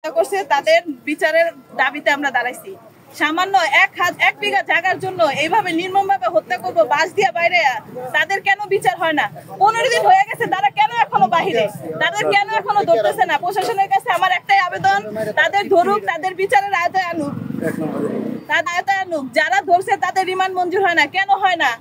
করছে তাদের বিচারের দাবিতে আমরা দাঁড়াইছি। সামান্য এক বিঘা জায়গার জন্য এইভাবে নির্মমভাবে হত্যা করবো বাস দিয়া বাইরে, তাদের কেন বিচার হয় না? 15 দিন হয়ে গেছে, তারা কেন এখনো বাহিরে? তাদের কেন এখনো ধরতেছে না? প্রশাসনের কাছে আমার একটাই আবেদন, তাদের ধরুক, তাদের বিচারের আয়তায় আনুক, তাদের আয়তায় আনুক। যারা ধরছে তাদের রিমান্ড মঞ্জুর হয় না, কেন হয় না?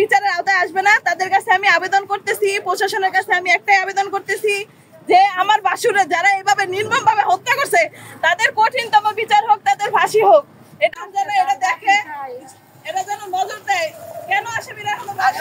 বিচারের আওতায় আসবে না? তাদের কাছে আমি আবেদন করতেছি, প্রশাসনের কাছে আমি একটাই আবেদন করতেছি যে আমার বাসুরে যারা এভাবে নির্মমভাবে হত্যা করছে তাদের কঠিনতম বিচার হোক, তাদের ফাঁসি হোক। এটা যেন এটা দেখে, এটা যেন নজর দেয়। কেন আসামিরা এখনো বাইরে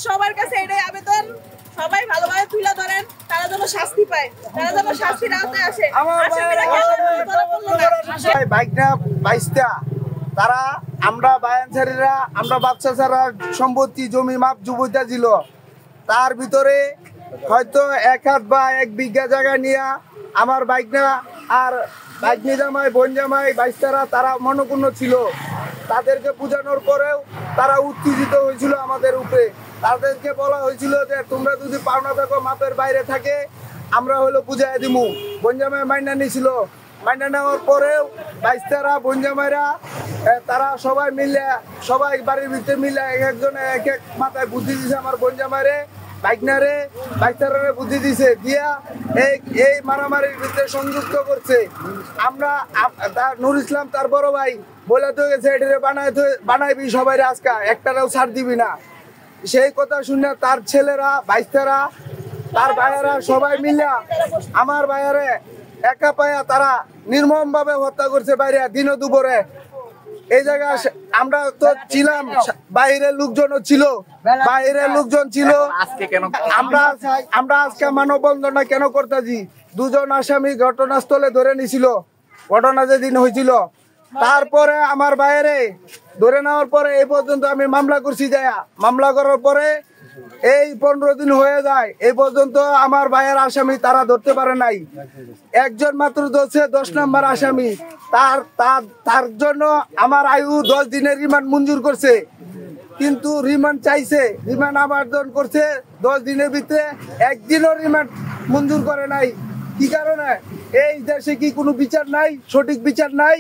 সবার কাছে এটাই আবেদন, সবাই ভালোভাবে তুলে ধরেন, তারা যেন শাস্তি পায়, তারা যেন শাস্তির আওতায় আসে। তারা আমরা বায়ানসারীরা, আমরা বাচ্চা ছাড়া সম্পত্তি জমি মাপ জুবইতা ছিল, তার ভিতরে হয়তো 1 হাত বা 1 বিঘা জায়গা নিয়ে আমার বাইকনা আর বাইকনি জামাই বোন জামাই বাইস্তারা তারা মনপূর্ণ ছিল। তাদেরকে বোঝানোর পরেও তারা উত্তেজিত হয়েছিল আমাদের উপরে। তাদেরকে বলা হয়েছিল যে তোমরা যদি পাওনা থাকো মাপের বাইরে থাকে আমরা হলো বুঝাই দিমু। বোন জামাই মাইনা নিয়েছিল, মাইনা নেওয়ার পরেও বাইস্তারা বোন জামাইরা তারা সবাই মিলে, সবাই বাড়ির ভিতরে মিলে একজনে এক মাথায় বুদ্ধি দিছে আমার বোন জামাইরে, বাইকনারে বাইস্তারে বুদ্ধি দিছে দিয়া এই মারামারির ভিতরে সংযুক্ত করছে। আমরা নুর ইসলাম তার বড় ভাই বলে তো গেছে এটারে বানাইবি সবাই আজকা, একটারাও ছাড় দিবি না। সেই কথা শুনে তার ছেলেরা বাইস্তারা তার ভাইয়েরা সবাই মিলে আমার ভাইয়ারে একা পায়া তারা নির্মম ভাবে হত্যা করছে বাইরে দিন দুপুরে। এই জায়গায় আমরা তো ছিলাম, বাইরের লোকজনও ছিল, বাইরের লোকজন ছিল। আমরা আজকে মানববন্ধনটা কেন করতেছি? 2 জন আসামি ঘটনাস্থলে ধরে নিছিল, ঘটনা যেদিন হয়েছিল। তারপরে আমার বাইরে ধরে নেওয়ার পরে এই পর্যন্ত আমি মামলা করছি, যায়া মামলা করার পরে এই 15 দিন হয়ে যায়, এই পর্যন্ত আমার ভাইয়ের আসামি তারা ধরতে পারে নাই। একজন মাত্র ধরছে 10 নম্বর আসামি, তার জন্য আমার আয়ু 10 দিনের রিমান্ড মঞ্জুর করছে, কিন্তু রিমান্ড চাইছে, রিমান্ড আবেদন করছে 10 দিনের ভিতরে, একদিনও রিমান্ড মঞ্জুর করে নাই। কি কারণে? এই দেশে কি কোনো বিচার নাই? সঠিক বিচার নাই?